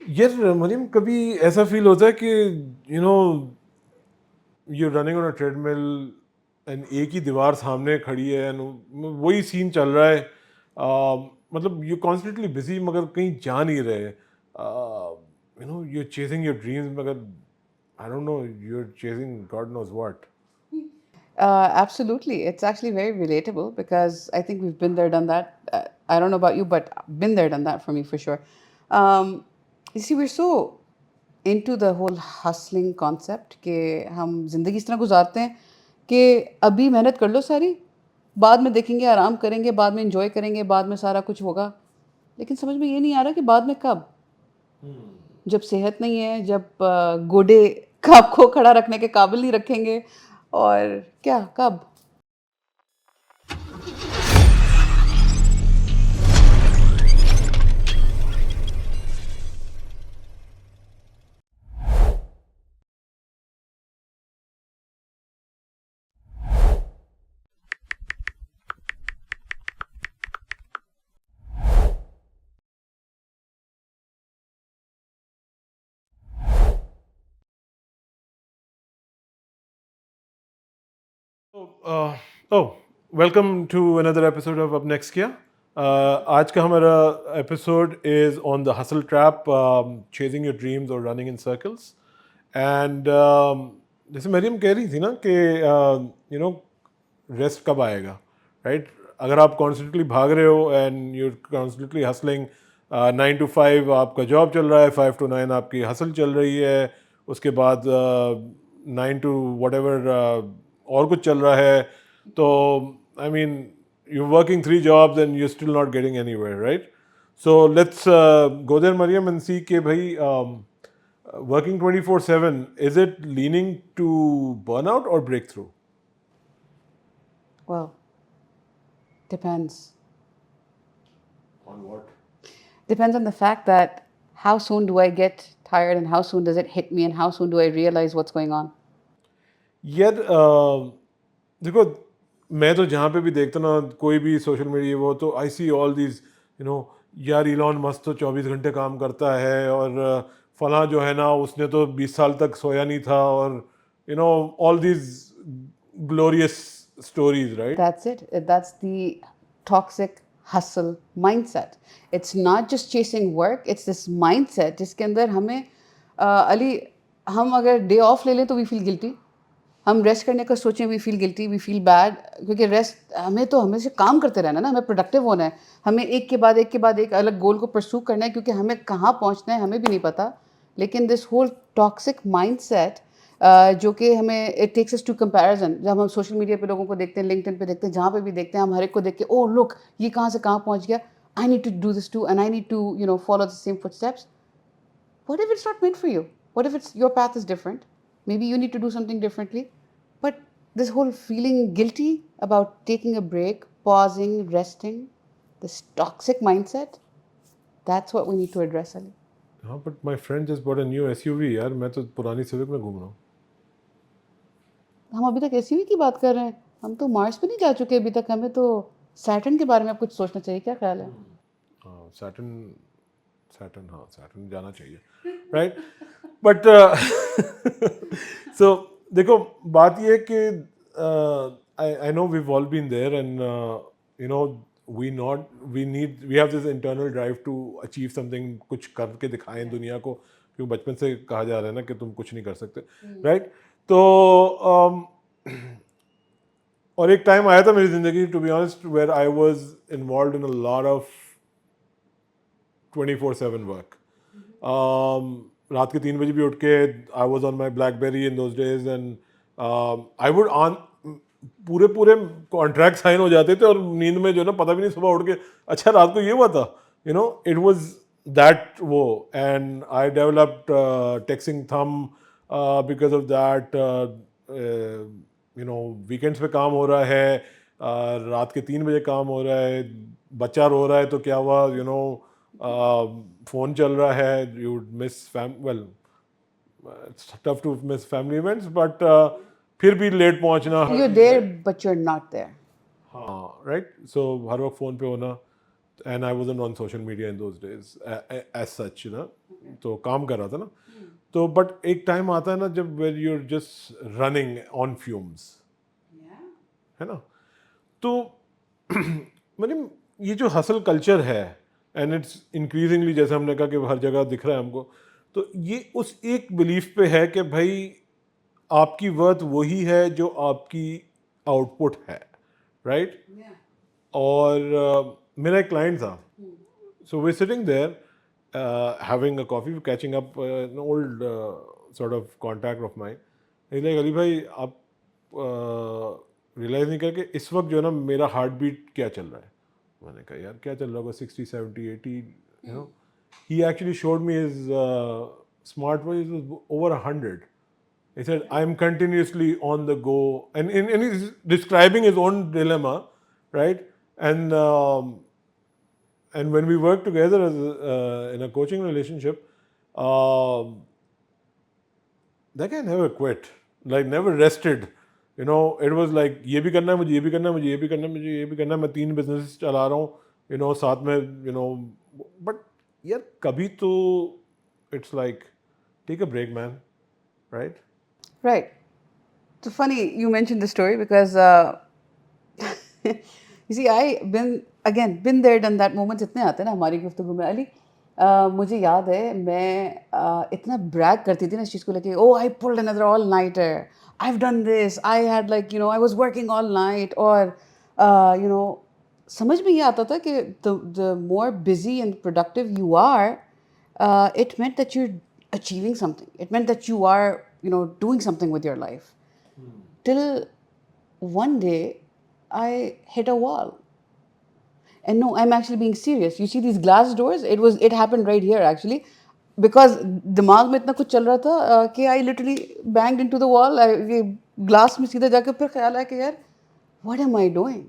यार मरियम, कभी ऐसा फील होता है कि you know you running on a treadmill and एक ही दीवार सामने खड़ी है एंड वही सीन चल रहा है। मतलब यू कॉन्स्टेंटली बिजी मगर कहीं जा नहीं रहे। यू चेजिंग योर ड्रीम्स मगर I don't know, you are chasing God knows what. Absolutely. It's actually very relatable because I think we've been there, done that. I don't know about you, but been there, done that for me for sure. You see, we're so into the whole hustling concept कि हम जिंदगी इस तरह गुजारते हैं कि अभी मेहनत कर लो सारी, बाद में देखेंगे, आराम करेंगे, बाद में इंजॉय करेंगे, बाद में सारा कुछ होगा। लेकिन समझ में ये नहीं आ रहा कि बाद में कब, जब सेहत नहीं है, जब गोडे आपको खड़ा रखने के काबिल नहीं रखेंगे, और क्या कब। Oh, welcome to another episode of Up Next Kia. आज का हमारा episode is on the hustle trap, chasing your dreams और रनिंग इन सर्कल्स। एंड जैसे मरियम कह रही थी ना कि यू नो रेस्ट कब आएगा, राइट? अगर आप कॉन्स्टेंटली भाग रहे हो and you constantly hustling, 9 to 5 आपका जॉब चल रहा है, 5 to 9 आपकी हसल चल रही है, उसके बाद 9 to whatever और कुछ चल रहा है, तो I mean you're working 3 jobs and you're still not getting anywhere, right? So let's go there, Mariam, and see कि भाई working 24/7, is it leaning to burnout or breakthrough? Well, depends. On what? Depends on the fact that how soon do I get tired and how soon does it hit me and how soon do I realize what's going on. यार देखो, मैं तो जहाँ पे भी देखता ना कोई भी सोशल मीडिया वो, तो आई see all these you know यार इलॉन मस्क तो 24 घंटे काम करता है, और फलां जो है ना उसने तो 20 साल तक सोया नहीं था, और all these glorious stories, right? That's it. That's the toxic hustle mindset. It's not just chasing work, it's this mindset जिसके अंदर हमें अली, हम अगर डे ऑफ ले लें तो वी फील गिल्टी, हम रेस्ट करने का सोचें we feel guilty, we feel bad, क्योंकि रेस्ट हमें तो हमेशा काम करते रहना ना, हमें प्रोडक्टिव होना है, हमें एक के बाद एक के बाद एक अलग गोल को परस्यू करना है, क्योंकि हमें कहाँ पहुँचना है हमें भी नहीं पता। लेकिन दिस होल टॉक्सिक माइंडसेट जो कि हमें it takes us to comparison, जब हम सोशल मीडिया पे लोगों को देखते हैं, लिंक्डइन पे देखते हैं, जहाँ पे भी देखते हैं, हम हर एक को देख के ओ लुक ये कहाँ से कहाँ पहुँच गया, I need to do this to and I need to follow the same footsteps. What if it's not meant for you? What if it's your path is different? Maybe you need to do something differently. But this whole feeling guilty about taking a break, pausing, resting, this toxic mindset, that's what we need to address, Ali. हाँ, but my friend just bought a new SUV यार, मैं तो पुरानी civic में घूम रहा हूँ। हम अभी तक एसयूवी की बात कर रहे हैं, हम तो मार्स पे नहीं जा चुके अभी तक, हमें तो सैटर्न के बारे में अब कुछ सोचना चाहिए, क्या ख्याल है? हाँ, सैटर्न, सैटर्न, हाँ सैटर्न जाना चाहिए, राइट? बट सो देखो, बात ये है कि I know we all been there, and you know we have this internal drive to achieve something, कुछ करके दिखाएं दुनिया को, क्योंकि बचपन से कहा जा रहा है ना कि तुम कुछ नहीं कर सकते, राइट? तो और एक टाइम आया था मेरी जिंदगी, to be honest, where I was involved in a lot of 24/7 work. रात के 3 बजे भी उठ के I was on my BlackBerry in those days, and I would on पूरे पूरे कॉन्ट्रैक्ट साइन हो जाते थे, और नींद में जो है ना पता भी नहीं, सुबह उठ के अच्छा रात को ये हुआ था, इट वॉज दैट वो। एंड आई डेवलप्ड टेक्सिंग थम बिकॉज ऑफ दैट। वीकेंड्स पे काम हो रहा है, रात के 3 बजे काम हो रहा है, बच्चा रो रहा है तो क्या हुआ, फोन चल रहा है, you miss well, it's tough to miss family events, but फिर भी लेट पहुंचना हर You're चीज, there right? but you're not there. हाँ, राइट। सो हर वक्त फ़ोन पे होना, and I wasn't on social media in those days as such, you know. तो काम कर रहा था ना, तो but एक टाइम आता है ना जब where you're just running on fumes, है ना. तो मतलब ये जो हसल कल्चर है एंड इट्स इंक्रीजिंगली, जैसे हमने कहा कि हर जगह दिख रहा है हमको, तो ये उस एक बिलीफ पे है कि भाई आपकी वर्थ वही है जो आपकी आउटपुट है, राइट. और मेरा एक क्लाइंट था, so we're sitting there having a coffee, catching up an old sort of contact of mine. He's like, Ali भाई आप रियलाइज नहीं करके इस वक्त जो है ना मेरा हार्ट बीट क्या चल रहा है. मैंने कहा यार क्या चल रहा होगा, 60 70 80, you know. He actually showed me his smartwatch. It was over 100. He said, I'm continuously on the go. And he's describing his own dilemma, right? And when we work together as in a coaching relationship, that guy never quit, like never rested. You know, it was like ये भी करना है मुझे, ये भी करना है मुझे, ये भी करना है मुझे, ये भी करना है. मैं 3 बिजनेस चला रहा हूँ, you know, साथ में, you know. But यार कभी तो it's like take a break, man, right? Right. So funny you mentioned the story because you see, I been there, done that moments इतने आते हैं ना हमारी गुफ्तगू में. अली मुझे याद है मैं इतना ब्रैग करती थी ना इस चीज़ को लेके. Oh I pulled another all nighter, I have done this, I had like you know I was working all night. और यू नो समझ में ये आता था कि the more busy and productive you are, it meant that you're achieving something. It meant that you are, you know, doing something with your life. Till one day I hit a wall. And no, I'm actually being serious. You see these glass doors? It happened right here actually. Because दिमाग में इतना कुछ चल रहा था कि I literally banged into the wall. ये glass में सीधा जाके फिर ख्याल आया कि यार what am I doing?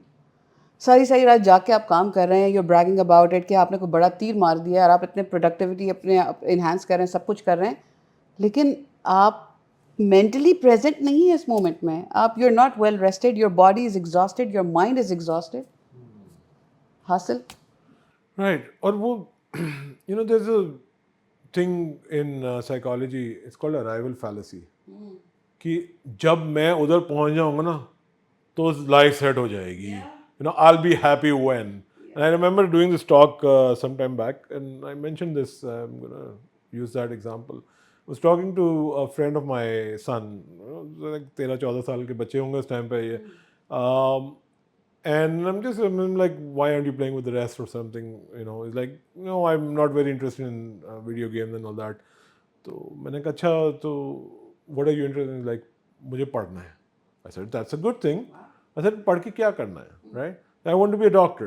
सारी सारी रात जाके आप काम कर रहे हैं, you're bragging about it कि आपने कोई बड़ा तीर मार दिया और आप इतने प्रोडक्टिविटी अपने इन्हांस कर रहे हैं, सब कुछ कर रहे हैं, लेकिन आप मेंटली प्रेजेंट नहीं है इस मोमेंट में. आप you're not well rested, your body is exhausted, your mind is exhausted. हासिल. Right. और वो you know, there's a thing in psychology, it's called arrival fallacy, कि जब मैं उधर पहुंच जाऊंगा ना तो लाइफ सेट हो जाएगी. You know, I'll be happy when. And I remember doing this talk some time back, and I mentioned this. I'm gonna use that example. I was talking to a friend of my son. You know, like 13-14 साल के बच्चे होंगे उस time पे ये. And I'm like, why aren't you playing with the rest or something? You know, he's like, no, I'm not very interested in video games and all that. तो मैंने कहा अच्छा तो what are you interested in? He's like, मुझे पढ़ना है. I said, that's a good thing. I said, पढ़ के क्या करना है, right? I want to be a doctor.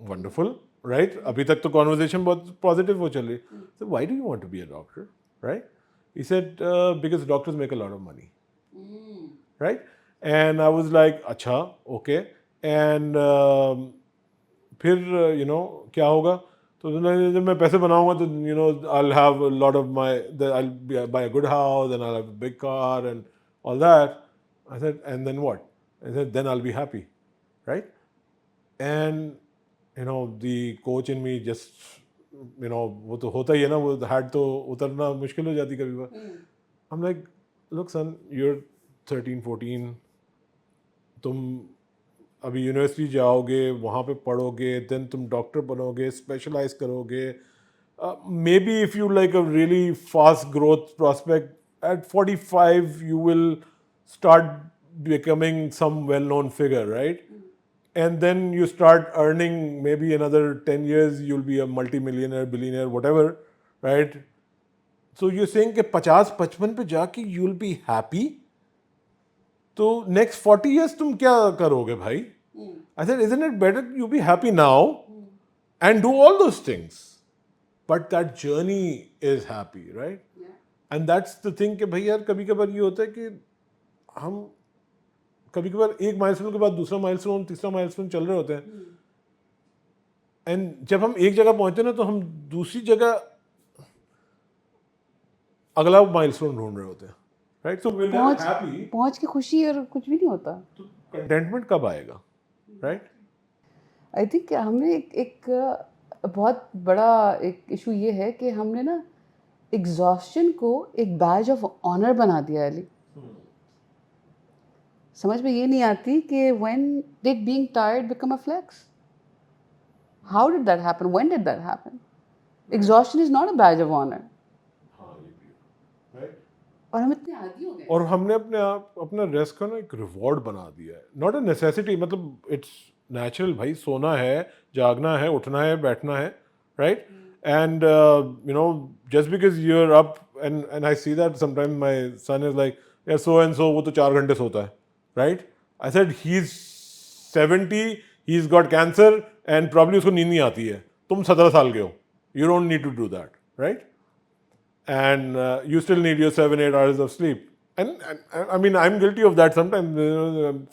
Wonderful, right? अभी तक तो conversation बहुत positive हो चली. So why do you want to be a doctor, right? He said, because doctors make a lot of money, right? And I was like, अच्छा, okay. And फिर you know क्या होगा? तो जब मैं पैसे बनाऊंगा तो you know I'll have a lot of my, buy a good house and I'll have a big car and all that. I said, and then what? I said, then I'll be happy, right? And you know the coach in me just, you know, वो तो होता ही है ना, वो had तो उतरना मुश्किल हो जाती कभी बार. I'm like, look son, you're 13-14, तुम अभी यूनिवर्सिटी जाओगे, वहाँ पे पढ़ोगे, देन तुम डॉक्टर बनोगे, स्पेशलाइज करोगे. Maybe if you like a really fast growth prospect at 45 you will start becoming some well-known figure, right? And then you start earning, maybe another 10 years you'll be a multi-millionaire, billionaire, whatever, right? So you're saying कि 50-55 पे जाके you'll be happy. तो next 40 years तुम क्या करोगे भाई? I said, isn't it better you be happy now and do all those things? But that journey is happy, right? And that's the thing कि भाई यार कभी कभार ये होता है कि हम कभी कभार एक माइलस्टोन के बाद दूसरा माइलस्टोन, तीसरा माइलस्टोन चल रहे होते हैं. एंड जब हम एक जगह पहुंचते हैं ना तो हम दूसरी जगह अगला माइलस्टोन ढूंढ रहे होते हैं, right? So when we are happy, पहुंच के खुशी और कुछ भी नहीं होता. तो कंटेंटमेंट कब आएगा, राइट? आई थिंक हमने एक बहुत बड़ा एक इशू ये है कि हमने ना एग्जॉस्शन को एक बैज ऑफ ऑनर बना दिया अली। समझ में ये नहीं आती कि when did being tired become a flex? How did that happen? When did that happen? Exhaustion is not a badge of honour. हाँ ये भी है, राइट। और हम इतने आदी हो गए और हमने अपने आप अपना रेस्ट का ना एक रिवॉर्ड बना दिया है, नॉट अ नेसेसिटी। मतलब इट्स नेचुरल भाई, सोना है, जागना है, उठना है, बैठना है, right. And you know, just because you are up, and I see that sometimes my son is like, यार सो एंड सो वो तो 4 घंटे सोता है, right. I said he is 70, he is got cancer and problem उसको नींद नहीं आती है। तुम 17 साल के हो, you don't need to do that, right. And you still need your 7-8 hours of sleep. And I mean, I'm guilty of that sometimes.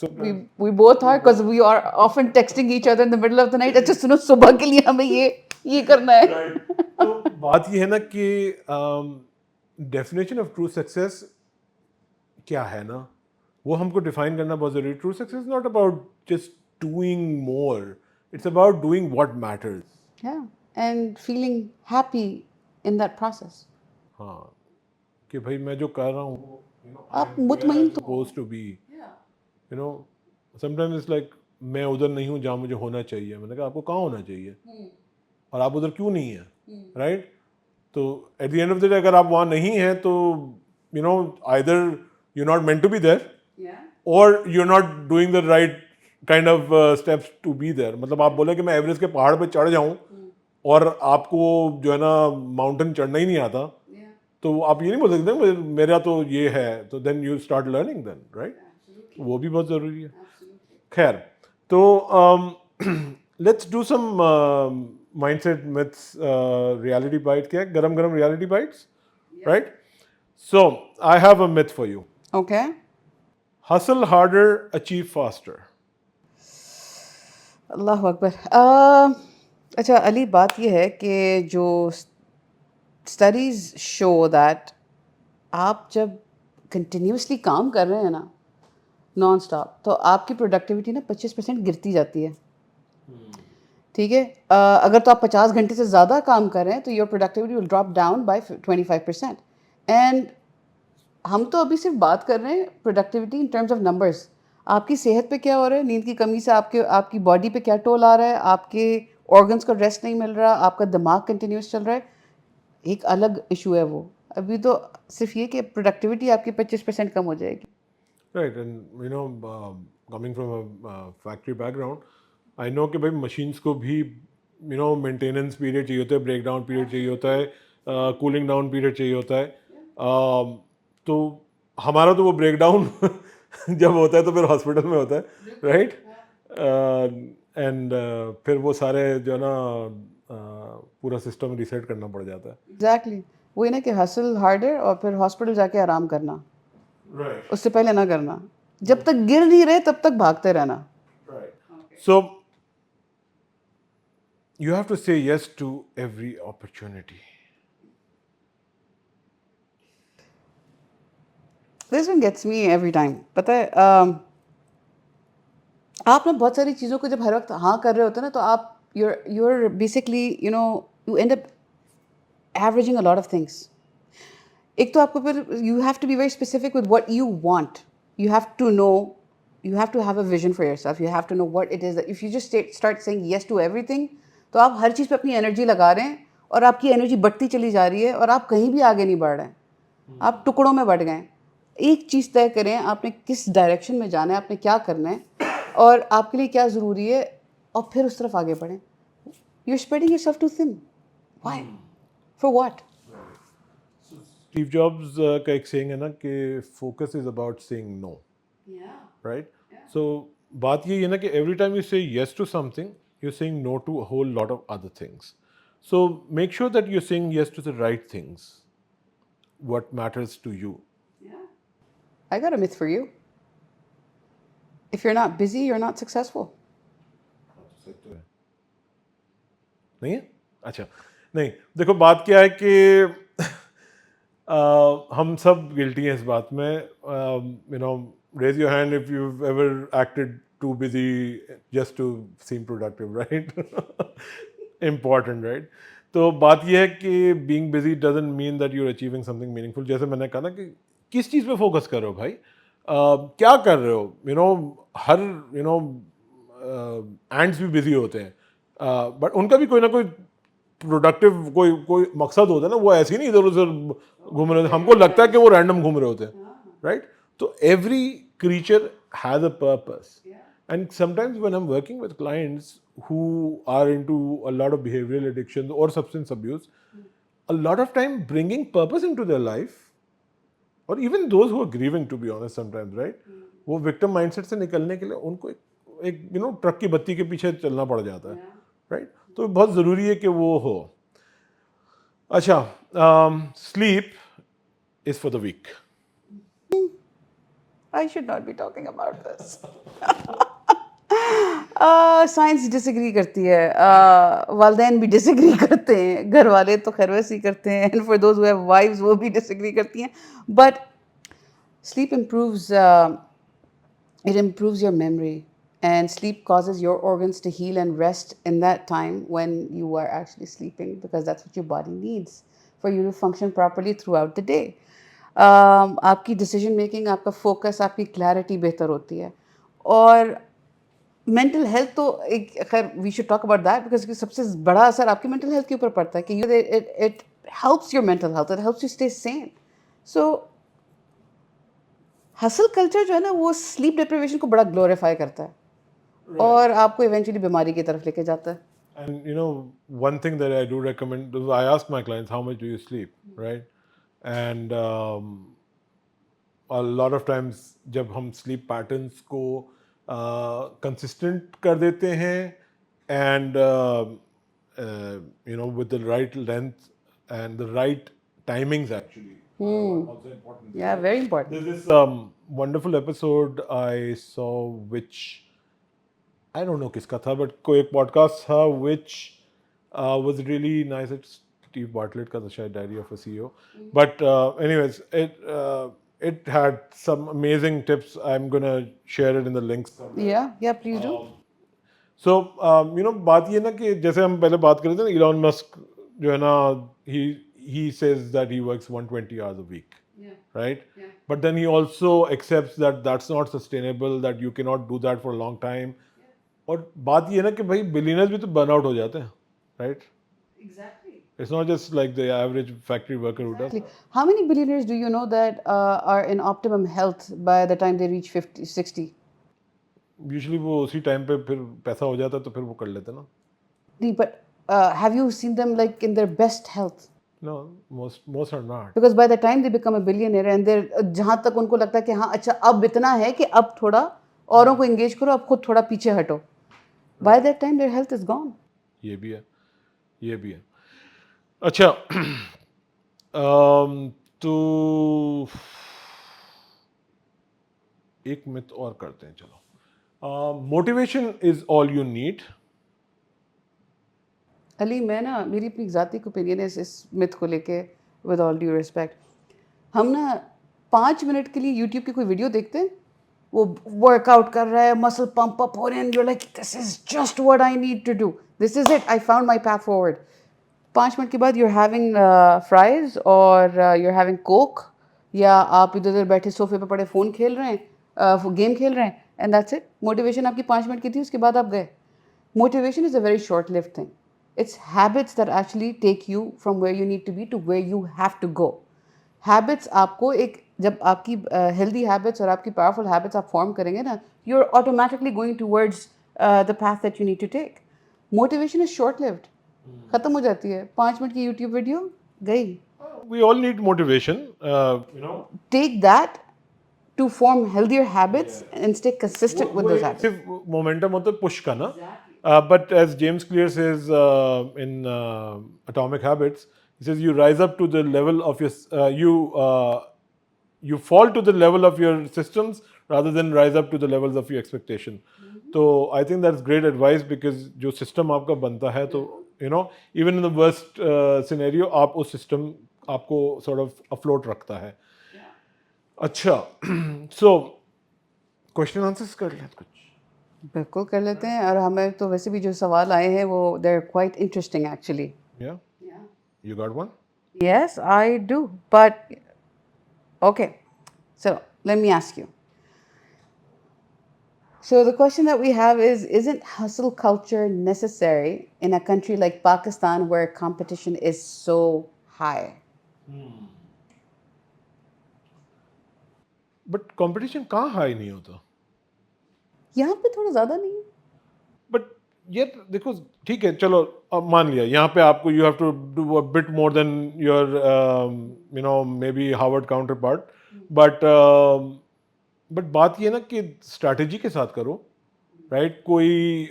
Sometimes. we both are because we are often texting each other in the middle of the night, अच्छा सुनो सुबह के लिए हमें ये करना है। तो बात ये है ना कि डेफिनेशन ऑफ ट्रू सक्सेस क्या है ना, वो हमको डिफाइन करना बहुत जरूरी है। True success not about just doing more, it's about doing what matters. Yeah, and feeling happy in that process. हाँ, कि भाई मैं जो कर रहा हूँ, आप मुतमईन तो supposed to be, you know, sometimes it's like मैं उधर नहीं हूँ जहाँ मुझे होना चाहिए। मैंने कहा आपको कहाँ होना चाहिए, और आप उधर क्यों नहीं है, राइट। तो at the end of the day अगर आप वहाँ नहीं हैं तो you know either you not meant to be there, और you not doing the right kind of steps to be there. मतलब आप बोले कि मैं एवरेस्ट के पहाड़ पे चढ़ जाऊँ और आपको जो है ना माउंटेन चढ़ना ही नहीं आता, तो आप ये नहीं बोल सकते मेरा तो ये है, तो then you start learning then, right. वो भी बहुत ज़रूरी है। खैर, तो let's do some mindset myths reality bite. क्या है, गरम गरम reality bites, right. So I have a myth for you. Okay. Hustle harder, achieve faster. Allah अकबर। अच्छा अली, बात ये है कि जो स्टडीज़ शो दैट आप जब कंटिन्यूसली काम कर रहे हैं ना नॉन स्टॉप, तो आपकी प्रोडक्टिविटी ना 25% गिरती जाती है। ठीक है, अगर तो आप 50 घंटे से ज़्यादा काम कर रहे हैं तो your productivity will drop down by 25%। And हम तो अभी सिर्फ बात कर रहे हैं productivity in terms of numbers. आपकी सेहत पे क्या हो रहा है, नींद की कमी से आपकी बॉडी पे क्या टोल आ रहा है, आपके ऑर्गन्स को रेस्ट नहीं मिल रहा, आपका दिमाग कंटिन्यूस चल रहा है, एक अलग इशू है वो। अभी तो सिर्फ ये कि प्रोडक्टिविटी आपकी 25% कम हो जाएगी। Right, and you no coming from a factory background, I know कि भाई मशीन्स को भी यू नो मेंटेनेंस पीरियड चाहिए होता है, ब्रेक डाउन पीरियड चाहिए होता है, कूलिंग डाउन पीरियड चाहिए होता है। तो हमारा तो वो ब्रेक डाउन जब होता है तो फिर हॉस्पिटल में होता है, राइट। एंड फिर वो सारे जो है ना पूरा सिस्टम रीसेट करना पड़ जाता है। एग्जैक्टली, वही ना कि हसल हार्डर और फिर हॉस्पिटल जाके आराम करना, राइट, उससे पहले ना करना। जब तक गिर नहीं रहे तब तक भागते रहना। Right. So you have to say yes to every opportunity. This one gets me every time. पता है, आप ना बहुत सारी चीज़ों को जब हर वक्त हाँ कर रहे होते हैं ना, तो आप you're basically you end up averaging a lot of things. एक तो आपको फिर you have to be very specific with what you want. You have to know, you have to have a vision for yourself. You have to know what it is that if you just start saying yes to everything, तो आप हर चीज़ पे अपनी energy लगा रहे हैं और आपकी energy बढ़ती चली जा रही है और आप कहीं भी आगे नहीं बढ़ रहे हैं, आप टुकड़ों में बढ़ गए। एक चीज़ तय करें, आपने किस डायरेक्शन में जाना है, आपने क्या करना है और आपके लिए क्या ज़रूरी है, और फिर उस तरफ आगे बढ़ें। You are spreading yourself too thin, why, for what? Steve Jobs का एक सेइंग है ना कि focus is about saying no, right. So बात ये है ना कि every time you say yes to something, you saying no to a whole lot of other things. So make sure that you saying yes to the right things, what matters to you. I got a myth for you. If you're not busy, you're not successful. नहीं है, अच्छा। नहीं, देखो बात क्या है कि हम सब गिल्टी हैं इस बात में। You know, raise your hand if you ever acted too busy just to seem productive, right. Important, right? तो बात यह है कि being busy doesn't mean that you are achieving something meaningful. जैसे मैंने कहा ना कि किस चीज़ पे फोकस कर रहे हो भाई, क्या कर रहे हो, हर यू नो एंड्स भी बिजी होते हैं, बट उनका भी कोई ना कोई प्रोडक्टिव कोई कोई मकसद होता है ना, वो ऐसे ही नहीं इधर उधर घूम रहे होते, हमको लगता है कि वो रैंडम घूम रहे होते हैं, राइट? तो every creature has a purpose. And sometimes when I'm working with clients who are into a lot of behavioral addictions or substance abuse, a lot of time bringing purpose into their life, or even those who are grieving, to be honest, sometimes, right? वो victim mindset से निकलने के लिए उनको एक truck की बत्ती के पीछे चलना पड़ जाता है, राइट? तो बहुत ज़रूरी है कि वो हो. अच्छा, sleep is for the weak. I should not be talking about this. Science disagree करती है, वालदैन भी डिसएग्री करते हैं, घर वाले तो खैर वैसे ही करते हैं, and for those who have wives वो भी डिसएग्री करती हैं. But sleep improves it improves your memory, and sleep causes your organs to heal and rest in that time when you are actually sleeping, because that's what your body needs for you to function properly throughout the day. आपकी decision making, आपका focus, आपकी clarity बेहतर होती है. और mental health तो एक खैर we should talk about that, because सबसे बड़ा असर आपकी मेंटल हेल्थ के ऊपर पड़ता है कि it helps your mental health, it helps you stay Sen. So hustle culture जो है ना, वो स्लीप डिप्रिवेशन को बड़ा ग्लोरीफाई करता है, और आपको इवेंचुअली बीमारी की तरफ लेके जाता है. And one thing that I do recommend, I ask my clients, how much do you sleep, right? And a lot of times जब हम sleep patterns को consistent कर देते हैं, and with the right length and the right timings actually are also important. या very important. There's this wonderful episode I saw, which I don't know किसका था, but कोई एक पॉडकास्ट था which was really nice. It's Steve Bartlett का था शायद, Diary of a CEO. But anyways, it had some amazing tips. I'm gonna share it in the links. या please do. So बात ये ना कि जैसे हम पहले बात कर रहे थे ना, Elon Musk जो है ना, he says that he works 120 hours a week, right? But then he also accepts that that's not sustainable, that you cannot do that for a long time. और बात ये है ना कि भाई बिलियनर्स भी तो बर्नआउट हो जाते हैं, right? Exactly. It's not just like the average factory worker who does. How many billionaires do you know that are in optimum health by the time they reach 50, 60? Usually वो उसी time पे फिर पैसा हो जाता है तो फिर वो कर लेते हैं ना. But have you seen them like in their best health? No, most are not. Because by the time they become a billionaire and they're जहाँ तक उनको लगता है कि हाँ अच्छा अब इतना है कि अब थोड़ा औरों को engage करो, अब खुद थोड़ा पीछे हटो, by that time their health is gone. ये भी है, ये भी है. अच्छा, तो एक मिथ और करते हैं चलो. Motivation is all you need. Ali, मैं ना, मेरी अपनी ज़ाती ओपिनियन है इस मिथ को लेके, विद ऑल ड्यू रिस्पेक्ट. हम ना 5 मिनट के लिए यूट्यूब की कोई वीडियो देखते हैं, वो वर्कआउट कर रहा है, मसल पंप अप हो रहे हैं, and you are like this is just what I need to do, this is it, I found my path forward. 5 minute के बाद यू आर हैविंग फ्राइज और यू आर हैविंग कोक, या आप इधर उधर बैठे सोफे पे पड़े फ़ोन खेल रहे हैं, गेम खेल रहे हैं, एंड दैट्स इट. मोटिवेशन आपकी 5 मिनट की थी, उसके बाद आप गए. Motivation is a very short-lived thing. It's habits that actually take you from where you need to be to where you have to go. Habits आपको एक, जब आपकी healthy habits और आपकी powerful habits आप form करेंगे ना, you're automatically going towards the path that you need to take. Motivation is short-lived. खत्म हो जाती है, 5 मिनट की YouTube वीडियो गई. We all need motivation, Take that to form healthier habits and stay consistent with those habits. सिर्फ momentum होता है push का ना. But as James Clear says in Atomic Habits, he says you rise up to the level of your you fall to the level of your systems rather than rise up to the levels of your expectation. So I think that's great advice, because जो system आपका बनता है तो even in the worst scenario आप उस system आपको sort of afloat रखता है. अच्छा, so question answers कर लें कुछ. बिल्कुल कर लेते हैं, और हमें तो वैसे भी जो सवाल आए हैं वो they are quite interesting actually. Yeah, you got one? Yes, I do. But okay, so let me ask you. So the question that we have is, isn't hustle culture necessary in a country like Pakistan where competition is so high? But competition कहाँ high नहीं होता. यहाँ पे थोड़ा ज़्यादा नहीं है? But यार देखो, ठीक है चलो, अब मान लिया यहाँ पे आपको you have to do a bit more than your you know maybe Harvard counterpart. But बात ये ना कि स्ट्रैटेजी के साथ करो, राइट. कोई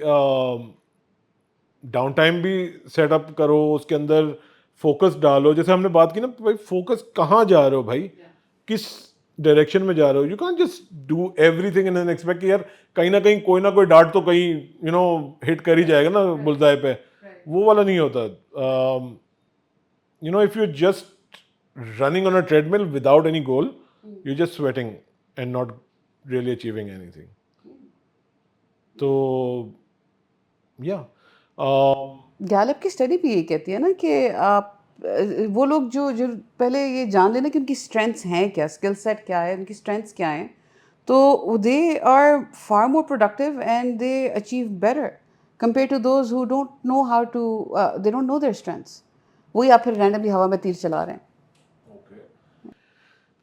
डाउन टाइम भी सेटअप करो, उसके अंदर फोकस डालो. जैसे हमने बात की ना भाई, फोकस कहाँ जा रहे हो भाई, किस डायरेक्शन में जा रहे हो. You can just do everything and then expect कि यार कहीं ना कहीं कोई ना कोई डार्ट तो कहीं हिट कर ही जाएगा ना बुलजाए पे. वो वाला नहीं होता. If you're just running on a treadmill without any goal, you're just sweating and not really achieving anything. तो yeah. गैलप की स्टडी भी यही कहती है ना कि आप वो लोग जो जो पहले ये जान लेना कि उनकी स्ट्रेंथ्स हैं क्या, स्किल सेट क्या है, उनकी स्ट्रेंथ्स क्या हैं, तो they are far more productive and they achieve better compare to those who don't know how to, they don't know their strengths. वही आप फिर रैंडमली हवा में तीर चला रहे हैं.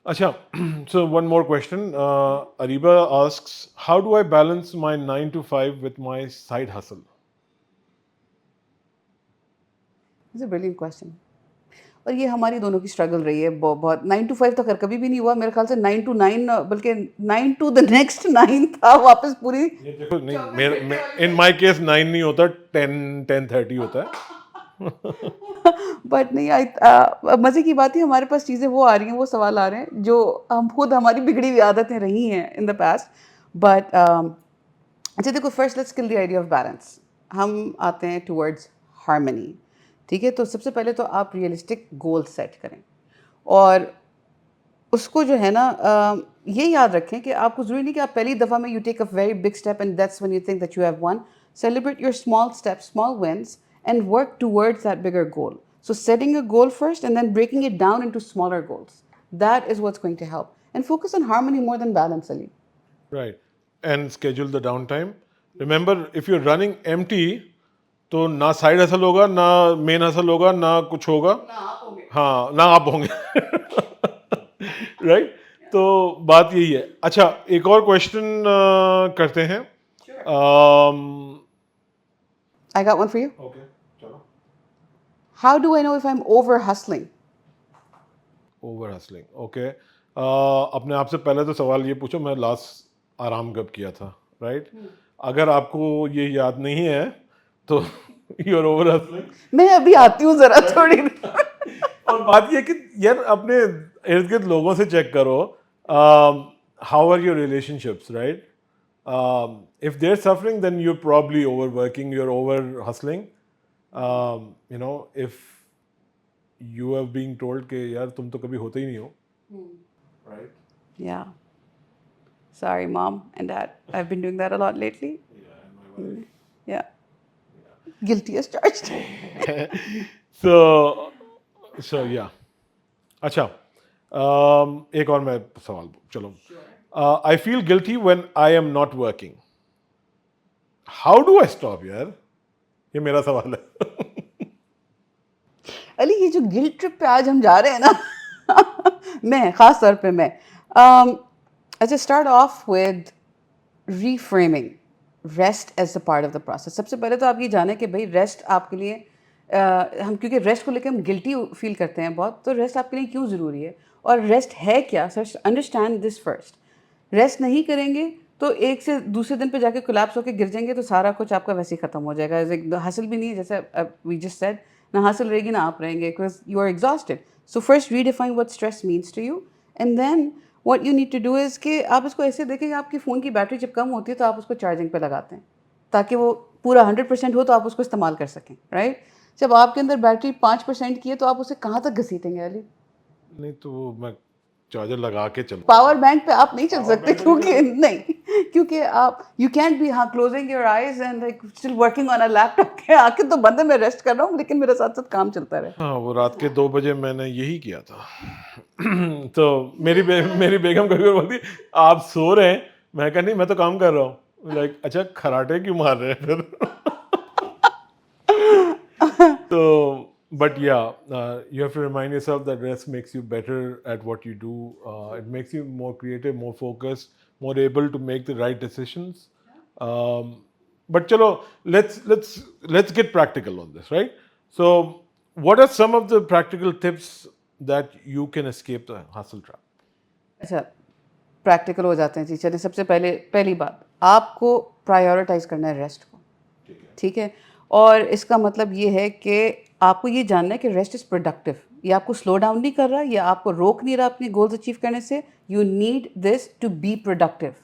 Acha, so one more question. Ariba asks, how do I balance my 9 to 5 with my side hustle? It's a brilliant question. और ये हमारी दोनों की स्ट्रगल रही है बहुत. 9 to 5 तो खैर कभी भी नहीं हुआ मेरे ख्याल से. 9 to 9, बल्कि 9 to the next 9 था वापस पूरी. ये देखो नहीं, मेरे इन माय केस 9 नहीं होता, 10:30 होता है. बट नहीं, मज़े की बात है हमारे पास चीज़ें वो आ रही हैं, वो सवाल आ रहे हैं जो हम खुद, हमारी बिगड़ी हुई आदतें रही हैं इन द पास्ट. बट अच्छा देखो, first let's kill the idea of balance. हम आते हैं टुवर्ड्स हार्मनी. ठीक है, तो सबसे पहले तो आप रियलिस्टिक गोल सेट करें, और उसको जो है ना ये याद रखें कि आपको ज़रूरी नहीं कि आप पहली दफ़ा में you take a very big step and that's when you think that you have won. Celebrate your small steps, small wins, and work towards that bigger goal. So setting a goal first and then breaking it down into smaller goals. That is what's going to help. And focus on harmony more than balance, Ali. Right. And schedule the downtime. Remember, if you're running empty, तो ना side hustle होगा, ना main hustle होगा, ना कुछ होगा. हाँ, ना आप होंगे. राइट. तो बात यही है. अच्छा, एक और क्वेश्चन करते हैं. I got one for you. Okay, चलो. How do I know if I'm over hustling? Over hustling. Okay. अपने आप से पहले तो सवाल ये पूछो, मैं लास्ट आराम कब किया था, राइट. अगर आपको ये याद नहीं है तो यू आर ओवर हसलिंग. मैं अभी आती हूँ ज़रा थोड़ी देर. और बात ये कि यार अपने इर्द गिर्द लोगों से चेक करो, how are your relationships, right. If they are suffering then you are probably over working, you are over hustling. If you have being told कि यार तुम तो कभी होते ही नहीं हो, right. Yeah. Sorry, Mom and Dad. I've been doing that a lot lately. Yeah. Guilty as charged. so yeah. अच्छा, एक और मैं सवाल, चलो. I feel guilty when I am not working. How do I stop यार? ये मेरा सवाल है. अली, ये जो गिल्ट ट्रिप पे आज हम जा रहे हैं ना, मैं खास तौर पे मैं अच्छा, start off with reframing rest as a part of the process. सबसे पहले तो आप ये जानें कि भाई रेस्ट आपके लिए हम, क्योंकि रेस्ट को लेकर हम गिल्टी फील करते हैं बहुत, तो रेस्ट आपके लिए क्यों ज़रूरी है और रेस्ट है क्या. So understand this first. Rest नहीं करेंगे तो एक से दूसरे दिन पे जाके कोलैप्स होकर गिर जाएंगे, तो सारा कुछ आपका वैसे ही ख़त्म हो जाएगा. हासिल भी नहीं है, जैसे वी जस्ट सेड, ना हासिल रहेगी ना आप रहेंगे, because you are exhausted. So first redefine what stress means to you, and then what you need to do is कि आप इसको ऐसे देखें कि आपकी फ़ोन की बैटरी जब कम होती है तो आप उसको चार्जिंग पे लगाते हैं ताकि वो पूरा 100% हो तो आप उसको इस्तेमाल कर सकें, राइट. जब आपके अंदर बैटरी 5% की है तो आप उसे कहाँ तक घसीटेंगे अली? नहीं तो मैं चार्जर लगा के चलूँ. पावर बैंक पे आप नहीं चल सकते, क्योंकि नहीं, क्योंकि आप यू कैन बी हाँ closing your eyes and like still working on a laptop के आंखें तो बंद है, मैं रेस्ट कर रहा हूँ लेकिन मेरे साथ साथ काम चलता रहे. हाँ, वो रात के 2 बजे मैंने यही किया था। तो मेरी बेगम कभी-कभी बोलती, "आप सो रहे हैं?" मैं कहा, "नहीं, मैं तो काम कर रहा हूँ।" लाइक, "अच्छा, खर्राटे क्यों मार रहे हैं फिर?" So, but yeah, you have to remind yourself that rest makes you better at what you do. It makes you more creative, more focused, more able to make the right decisions. Um, but chalo, let's get practical on this, right? So, what are some of the practical tips that you can escape the hustle trap? अच्छा, practical हो जाते हैं जी. चलिए, सबसे पहले पहली बात, आपको प्रायोरिटाइज करना है रेस्ट को. ठीक है, और इसका मतलब ये है कि आपको ये जानना है कि रेस्ट इज़ प्रोडक्टिव. ये आपको स्लो डाउन नहीं कर रहा, ये आपको रोक नहीं रहा अपनी गोल्स अचीव करने से. You need this to be productive.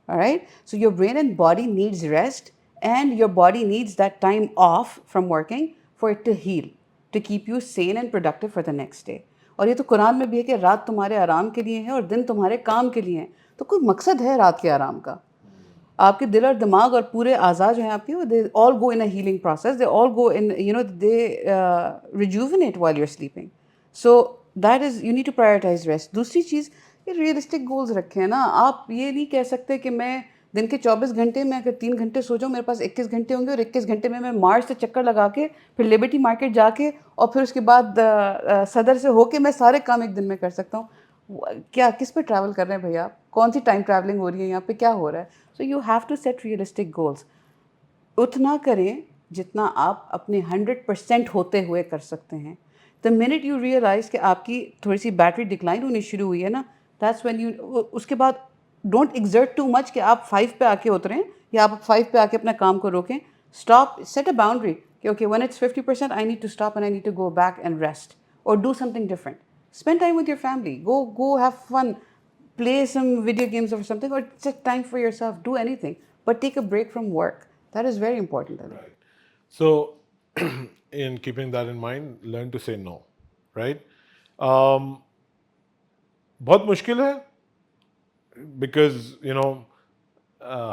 Alright, so your brain and body needs rest and your body needs that time off from working for it to heal, to keep you sane and productive for the next day. और ये तो कुरान में भी है कि रात तुम्हारे आराम के लिए है और दिन तुम्हारे काम के लिए है. तो कोई मकसद है रात के आराम का. आपके दिल और दिमाग और पूरे आज़ा जो हैं आपके, they all go in a healing process, they all go in, you know, they rejuvenate while you are sleeping. So that is, you need to prioritise rest. दूसरी चीज़, ये रियलिस्टिक गोल्स रखे हैं ना. आप ये नहीं कह सकते कि मैं दिन के 24 घंटे में अगर 3 घंटे सो जाऊँ, मेरे पास 21 घंटे होंगे और 21 घंटे में मैं मार्च से चक्कर लगा के फिर लिबर्टी मार्केट जाके और फिर उसके बाद सदर से होके मैं सारे काम एक दिन में कर सकता हूँ. क्या, किस पे ट्रैवल कर रहे हैं भैया आप? कौन सी टाइम ट्रैवलिंग हो रही है यहाँ पे, क्या हो रहा है? So you have to set realistic goals. उतना करें जितना आप अपने 100% होते हुए कर सकते हैं. द मिनट यू रियलाइज कि आपकी थोड़ी सी बैटरी डिक्लाइन होनी शुरू हुई है ना, दैट्स व्हेन यू, उसके बाद डोंट एक्सर्ट टू मच कि आप 5 पे आके उतरें या आप 5 पे आके अपना काम को रोकें. स्टॉप, सेट अ बाउंड्री कि okay, when it's 50% I need to stop and I need to go back and rest और do something different. Spend time with your family. Go have fun. Play some video games or something, or take time for yourself. Do anything, but take a break from work. That is very important. Ali. Right. So, in keeping that in mind, learn to say no, right? Um, बहुत मुश्किल है because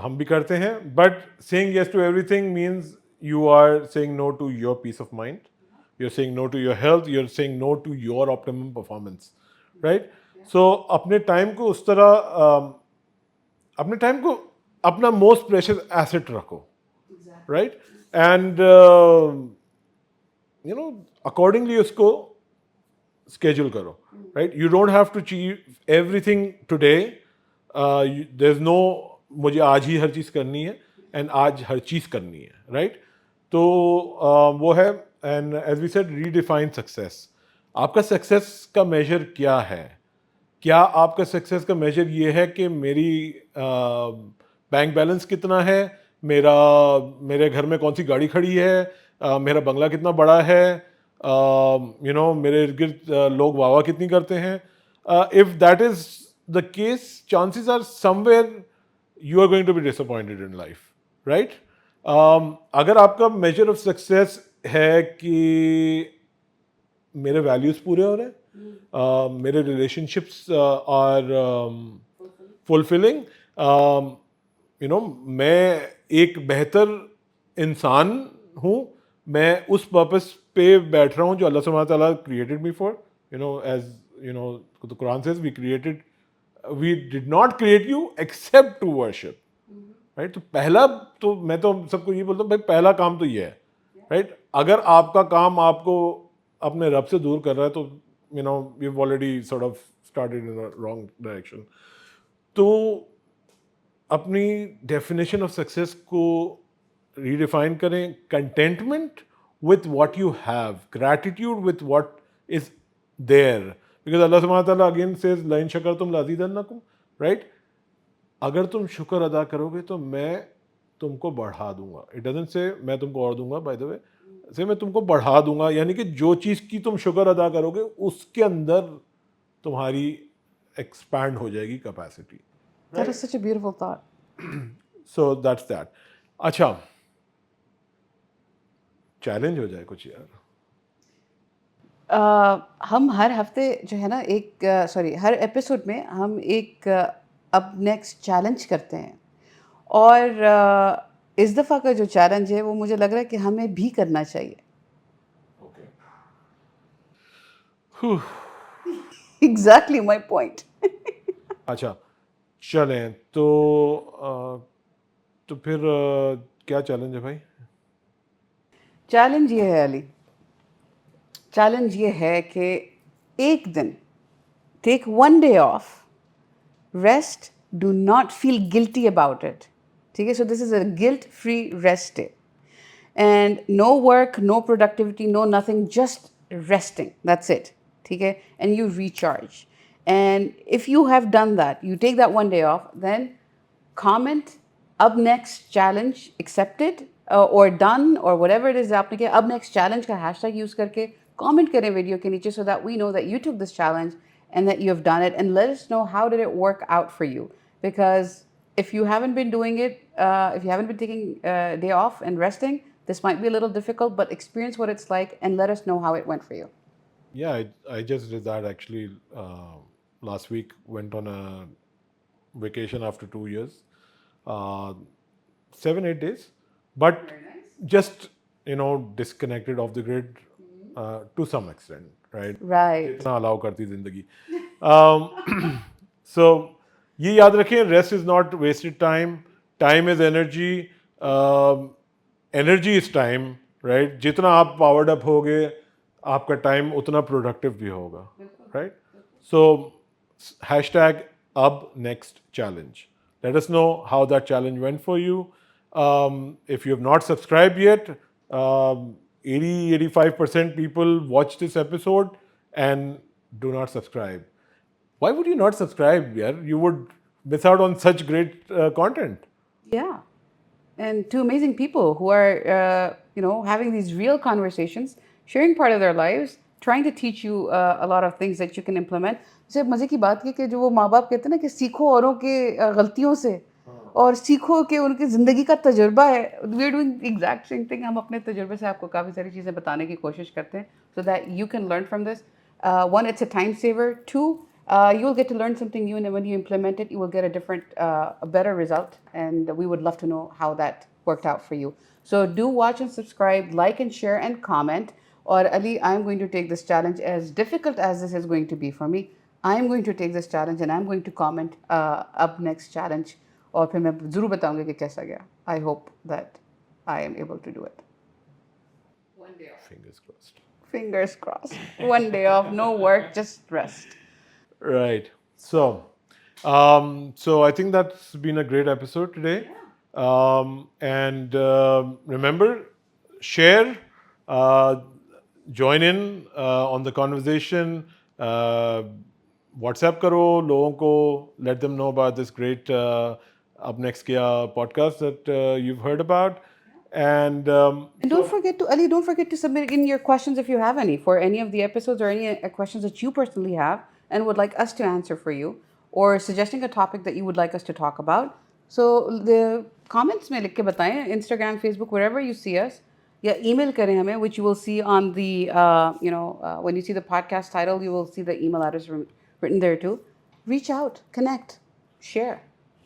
हम भी करते हैं, but saying yes to everything means you are saying no to your peace of mind. You're saying no to your health. You're saying no to your optimum performance, right? So अपने time को उस तरह अपने time को अपना most precious asset रखो, right? And accordingly उसको schedule करो, right? You don't have to achieve everything today. There's no मुझे आज ही हर चीज़ करनी है and आज हर चीज़ करनी है, right? तो वो है, and as we said, redefine success. आपका सक्सेस का मेजर क्या है? क्या आपका सक्सेस का मेजर ये है कि मेरी बैंक बैलेंस कितना है, मेरे घर में कौन सी गाड़ी खड़ी है, मेरा बंगला कितना बड़ा है, मेरे इर्द गिर्द लोग वाह वाह कितनी करते हैं? If that is the case, chances are somewhere you are going to be disappointed in life, right? अगर आपका मेजर ऑफ सक्सेस है कि मेरे वैल्यूज पूरे हो रहे हैं, मेरे रिलेशनशिप्स आर फुलफिलिंग, मैं एक बेहतर इंसान हूँ, मैं उस पर्पस पे बैठ रहा हूँ जो अल्लाह सुब्हानहू व तआला created me for. As the Quran says, we did not create you except to worship, right? तो पहला, तो मैं तो सबको ये बोलता हूँ भाई, पहला काम तो ये है, राइट? अगर आपका काम आपको अपने रब से दूर कर रहा है तो we've already sort of started in a wrong direction. तो अपनी डेफिनेशन ऑफ सक्सेस को रीडिफाइन करें. Contentment with what you have, gratitude with what is there, because Allah subhanahu wa ta'ala again says la in shakartum la azidannakum, right? अगर तुम शुक्र अदा करोगे तो मैं तुमको बढ़ा दूंगा. इट डजंट से मैं तुमको और दूंगा, बाय द वे, से मैं तुमको बढ़ा दूंगा, यानी कि जो चीज़ की तुम शुक्र अदा करोगे उसके अंदर तुम्हारी एक्सपैंड हो जाएगी capacity. That is such a beautiful thought. So that's that. अच्छा, चैलेंज हो जाए कुछ यार. हम हर हफ्ते जो है ना, हर एपिसोड में हम एक अब नेक्स्ट चैलेंज करते हैं. और इस दफ़ा का जो चैलेंज है वो मुझे लग रहा है कि हमें भी करना चाहिए. Whew. Exactly my point. अच्छा, चलें तो फिर क्या चैलेंज है भाई? चैलेंज ये है अली, चैलेंज ये है कि एक दिन take one day off, rest, do not feel guilty about it. ठीक है, so this is a guilt free rest day. And no work, no productivity, no nothing, just resting. That's it. Okay? And you recharge. And if you have done that, you take that one day off, then comment up next challenge accepted or done or whatever it is आपने किया up next challenge का hashtag use करके comment करें video के नीचे so that we know that you took this challenge and that you have done it, and let us know how did it work out for you. Because if you haven't been doing it, if you haven't been taking a day off and resting, this might be a little difficult, but experience what it's like and let us know how it went for you. Yeah, I just did that actually last week. Went on a vacation after 2 years, uh, 7 8 days, but just disconnected off the grid to some extent, right? Right. जितना allow करती जिंदगी. So ये याद रखें, rest is not wasted time. Time is energy. Energy is time, right? जितना आप powered up होगे आपका टाइम उतना प्रोडक्टिव भी होगा, right? So hashtag up next challenge. Let us know how that challenge went for you. If you have not subscribed yet, 80-85% people watch this episode and do not subscribe. Why would you not subscribe? Yeah, you would miss out on such great content. Yeah. And two amazing people who are, having these real conversations, sharing part of their lives, trying to teach you a lot of things that you can implement. जैसे मज़े की बात की कि जो वो माँ बाप कहते हैं ना कि सीखो औरों के गलतियों से और सीखो कि उनकी ज़िंदगी का तजुर्बा है. We are doing exact same thing. हम अपने तजुर्बे से आपको काफ़ी सारी चीज़ें बताने की कोशिश करते हैं so that you can learn from this. One, it's a time saver. Two, you will get to learn something new, and when you implement it, you will get a different, a better result. And we would love to know how that worked out for you. So do watch and subscribe, like and share and comment. Or Ali, I'm going to take this challenge, as difficult as this is going to be for me. I'm going to take this challenge and I'm going to comment up next challenge. और फिर मैं ज़रूर बताऊंगी कि कैसा गया. I hope that I am able to do it. One day off. Fingers crossed. Fingers crossed. One day off, no work, just rest. Right. So I think that's been a great episode today. And remember, share, join in on the conversation. WhatsApp karo logon ko, let them know about this great Up Next Kia podcast that you've heard about. And And don't forget to, Ali, don't forget to submit in your questions if you have any for any of the episodes, or any questions that you personally have and would like us to answer for you, or suggesting a topic that you would like us to talk about. So the comments mein likh ke bataएं, Instagram, Facebook, wherever you see us, या email करें हमें, which you will see on the, when you see the podcast title, you will see the email address written there too. Reach out, connect, share.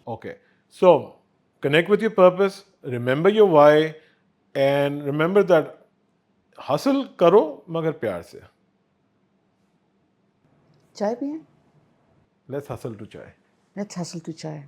okay, so connect with your purpose, remember your why, and remember that hustle करो मगर प्यार से. चाय पिएं? Let's hustle to chai. Let's hustle to chai.